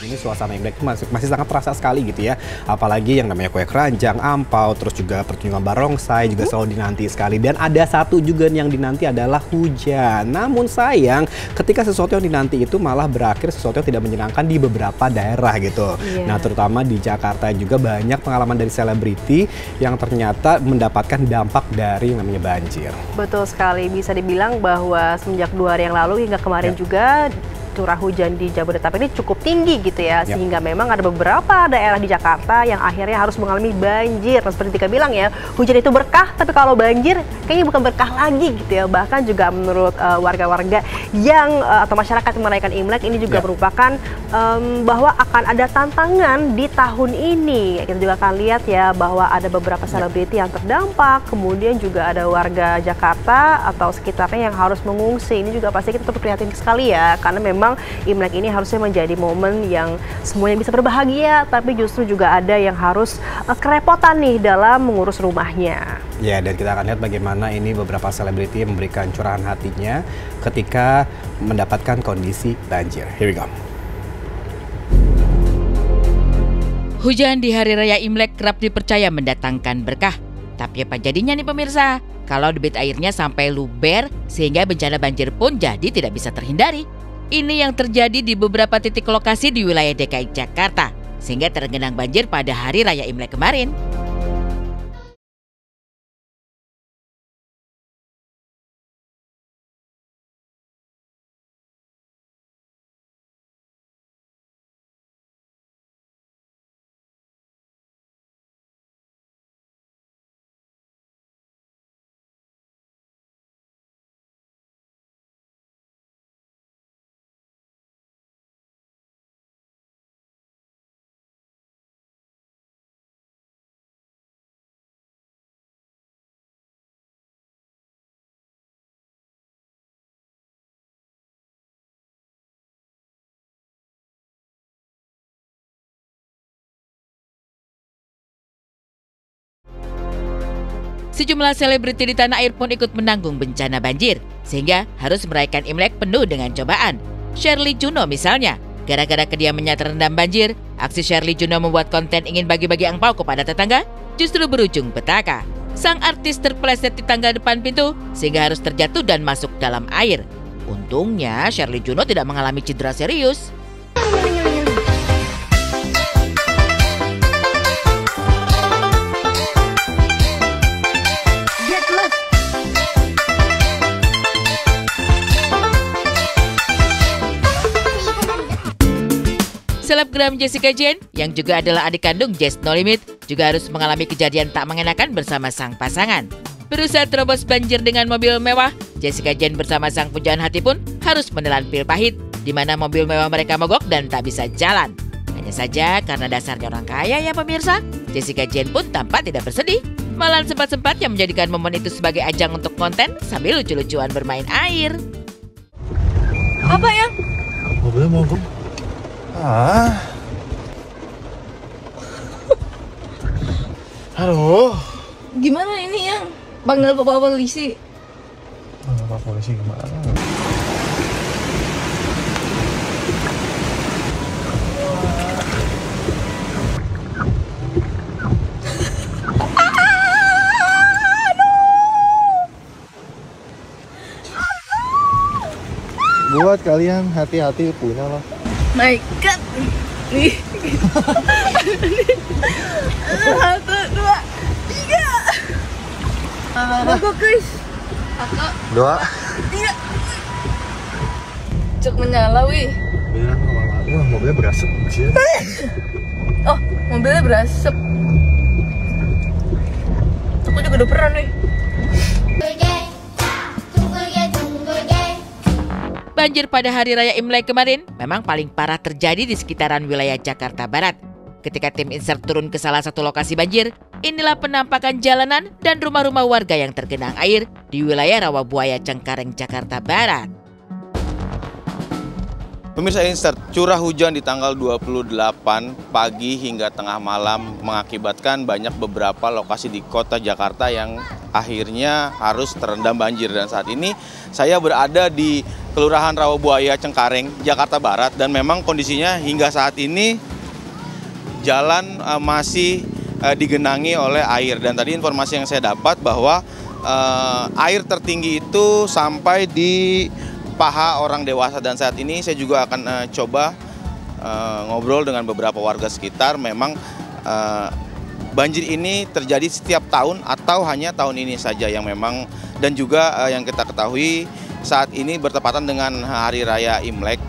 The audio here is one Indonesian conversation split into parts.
Ini suasana Imlek masih sangat terasa sekali gitu ya. Apalagi yang namanya kue keranjang, ampau, terus juga pertunjukan barongsai juga selalu dinanti sekali. Dan ada satu juga yang dinanti adalah hujan. Namun sayang, ketika sesuatu yang dinanti itu malah berakhir sesuatu yang tidak menyenangkan di beberapa daerah gitu. Nah, terutama di Jakarta juga banyak pengalaman dari selebriti yang ternyata mendapatkan dampak dari yang namanya banjir. Betul sekali, bisa dibilang bahwa semenjak 2 hari yang lalu hingga kemarin juga curah hujan di Jabodetabek ini cukup tinggi gitu ya, sehingga memang ada beberapa daerah di Jakarta yang akhirnya harus mengalami banjir. Nah, seperti Tika bilang ya, hujan itu berkah, tapi kalau banjir kayaknya bukan berkah lagi gitu ya. Bahkan juga menurut warga-warga yang atau masyarakat yang merayakan Imlek ini juga merupakan bahwa akan ada tantangan di tahun ini. Kita juga akan lihat ya bahwa ada beberapa selebriti yang terdampak, kemudian juga ada warga Jakarta atau sekitarnya yang harus mengungsi. Ini juga pasti kita prihatin sekali ya, karena memang Imlek ini harusnya menjadi momen yang semuanya bisa berbahagia, tapi justru juga ada yang harus kerepotan nih dalam mengurus rumahnya. Ya, dan kita akan lihat bagaimana ini beberapa selebriti memberikan curahan hatinya ketika mendapatkan kondisi banjir. Here we go. Hujan di hari raya Imlek kerap dipercaya mendatangkan berkah. Tapi apa jadinya nih pemirsa? Kalau debit airnya sampai luber sehingga bencana banjir pun jadi tidak bisa terhindari. Ini yang terjadi di beberapa titik lokasi di wilayah DKI Jakarta, sehingga tergenang banjir pada hari raya Imlek kemarin. Sejumlah selebriti di tanah air pun ikut menanggung bencana banjir, sehingga harus merayakan Imlek penuh dengan cobaan. Shirley Juno misalnya, gara-gara kediamannya terendam banjir, aksi Shirley Juno membuat konten ingin bagi-bagi angpau kepada tetangga justru berujung petaka. Sang artis terpeleset di tangga depan pintu sehingga harus terjatuh dan masuk dalam air. Untungnya Shirley Juno tidak mengalami cedera serius. Selebgram Jessica Jane, yang juga adalah adik kandung Jess No Limit, juga harus mengalami kejadian tak mengenakan bersama sang pasangan. Berusaha terobos banjir dengan mobil mewah, Jessica Jane bersama sang pujaan hati pun harus menelan pil pahit, di mana mobil mewah mereka mogok dan tak bisa jalan. Hanya saja karena dasarnya orang kaya ya pemirsa, Jessica Jane pun tampak tidak bersedih. Malah sempat-sempatnya menjadikan momen itu sebagai ajang untuk konten sambil lucu-lucuan bermain air. Apa yang? Mobilnya mogok. Halo. Gimana ini yang panggil bapak polisi? Bapak polisi gimana? Buat kalian hati-hati punya loh. My God. Nih. 1, 2, 3. Mogok guys. 2. 3. Cek menyala wih. Bilang wah mobilnya berasap sih. Oh, mobilnya berasap. Aku juga udah pernah nih. Banjir pada hari raya Imlek kemarin memang paling parah terjadi di sekitaran wilayah Jakarta Barat. Ketika tim Insert turun ke salah satu lokasi banjir, inilah penampakan jalanan dan rumah-rumah warga yang tergenang air di wilayah Rawabuaya Cengkareng, Jakarta Barat. Pemirsa Insert, curah hujan di tanggal 28 pagi hingga tengah malam mengakibatkan banyak beberapa lokasi di kota Jakarta yang akhirnya harus terendam banjir. Dan saat ini saya berada di Kelurahan Rawabuaya, Cengkareng, Jakarta Barat. Dan memang kondisinya hingga saat ini jalan masih digenangi oleh air. Dan tadi informasi yang saya dapat bahwa air tertinggi itu sampai di paha orang dewasa, dan saat ini saya juga akan coba ngobrol dengan beberapa warga sekitar. Memang banjir ini terjadi setiap tahun atau hanya tahun ini saja yang memang, dan juga yang kita ketahui saat ini bertepatan dengan Hari Raya Imlek.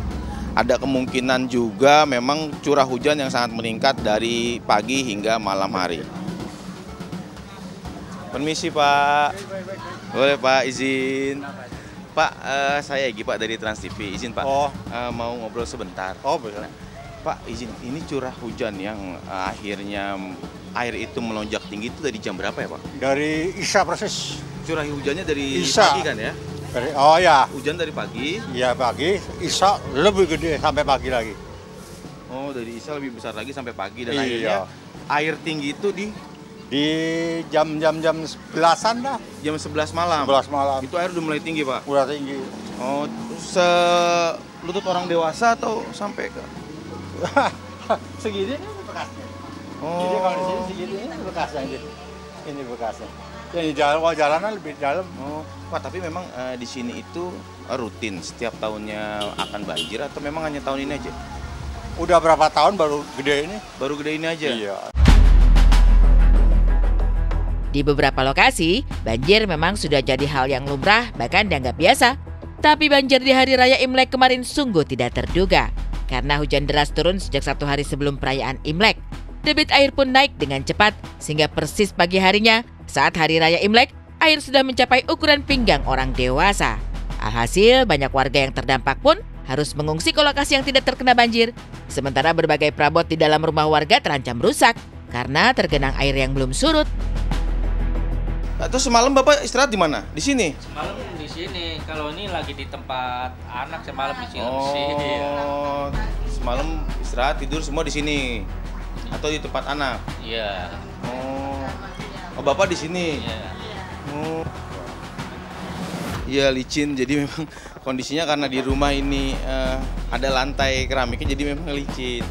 Ada kemungkinan juga memang curah hujan yang sangat meningkat dari pagi hingga malam hari. Permisi Pak, boleh Pak izin? Pak, saya Egi Pak dari Trans TV, izin Pak, mau ngobrol sebentar. Oh boleh. Pak, izin, ini curah hujan yang akhirnya air itu melonjak tinggi itu dari jam berapa ya Pak? Dari Isya proses. Curah hujannya dari Isya. pagi kan ya? Oh ya. Hujan dari pagi? Iya pagi, Isya lebih gede sampai pagi lagi. Oh, dari Isya lebih besar lagi sampai pagi, dan Iya. akhirnya air tinggi itu di jam 11-an dah. jam 11 malam? 11 malam. Itu air udah mulai tinggi Pak? Udah tinggi. Oh, selutut orang dewasa atau sampai ke? Segini nih bekasnya. Oh. Jadi kalau di sini segini ini bekasnya gitu. Ini bekasnya. Yang jalan, kalau jalanan lebih dalam. Oh, Pak, tapi memang di sini itu rutin setiap tahunnya akan banjir atau memang hanya tahun ini aja? Udah berapa tahun baru gede ini? Baru gede ini aja? Iya. Di beberapa lokasi, banjir memang sudah jadi hal yang lumrah, bahkan dianggap biasa. Tapi banjir di Hari Raya Imlek kemarin sungguh tidak terduga. Karena hujan deras turun sejak 1 hari sebelum perayaan Imlek. Debit air pun naik dengan cepat, sehingga persis pagi harinya, saat Hari Raya Imlek, air sudah mencapai ukuran pinggang orang dewasa. Alhasil, banyak warga yang terdampak pun harus mengungsi ke lokasi yang tidak terkena banjir. Sementara berbagai perabot di dalam rumah warga terancam rusak, karena tergenang air yang belum surut. Terus semalam Bapak istirahat di mana? Di sini? Semalam di sini. Kalau ini lagi di tempat anak, semalam di sini. Oh, semalam istirahat tidur semua di sini atau di tempat anak? Iya. Oh, Bapak di sini? Iya. Oh, iya licin. Jadi memang kondisinya karena di rumah ini ada lantai keramiknya, jadi memang licin.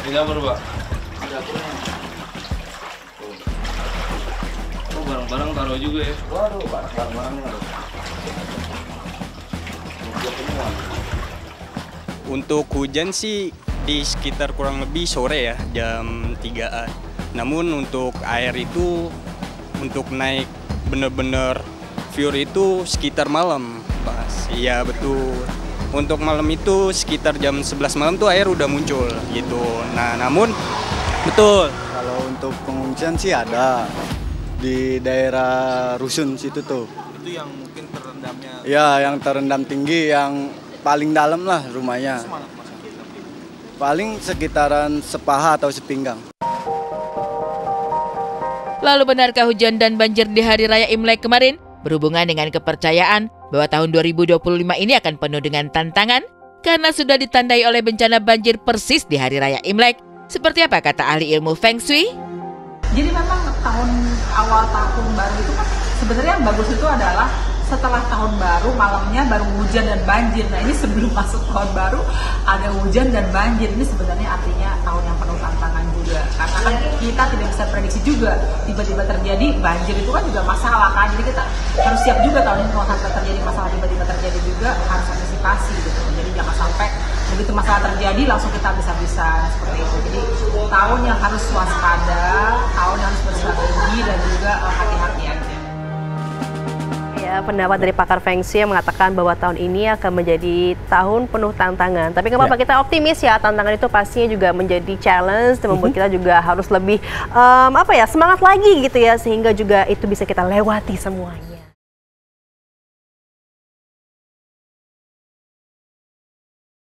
Di dapur Pak. Di dapurnya. Barang-barang taruh juga ya. Waduh, barang-barangnya. Untuk hujan sih di sekitar kurang lebih sore ya, jam 3-an. Namun untuk air itu, untuk naik bener-bener view itu sekitar malam, Mas. Iya betul. Untuk malam itu sekitar jam 11 malam tuh air udah muncul gitu. Nah namun, betul. Kalau untuk pengungsian sih ada. Di daerah Rusun situ tuh. Itu yang mungkin terendamnya? Ya, yang terendam tinggi, yang paling dalam lah rumahnya. Paling sekitaran sepaha atau sepinggang. Lalu benarkah hujan dan banjir di Hari Raya Imlek kemarin berhubungan dengan kepercayaan bahwa tahun 2025 ini akan penuh dengan tantangan karena sudah ditandai oleh bencana banjir persis di Hari Raya Imlek? Seperti apa kata ahli ilmu Feng Shui? Jadi memang awal tahun baru itu kan sebenarnya yang bagus itu adalah setelah tahun baru malamnya baru hujan dan banjir. Nah ini sebelum masuk tahun baru ada hujan dan banjir. Ini sebenarnya artinya tahun yang penuh tantangan juga. Karena kan kita tidak bisa prediksi juga tiba-tiba terjadi banjir itu kan juga masalah kan. Jadi kita harus siap juga tahun ini kalau sampai terjadi masalah tiba-tiba terjadi juga harus antisipasi gitu. Jadi jangan sampai begitu masalah terjadi langsung kita bisa seperti itu. Jadi tahun yang harus waspada, tahun yang harus berstrategi dan juga hati-hati aja. Ya, pendapat dari pakar Feng Shui yang mengatakan bahwa tahun ini akan menjadi tahun penuh tantangan. Tapi nggak apa-apa, kita optimis ya. Tantangan itu pastinya juga menjadi challenge dan membuat kita juga harus lebih semangat lagi gitu ya, sehingga juga itu bisa kita lewati semuanya.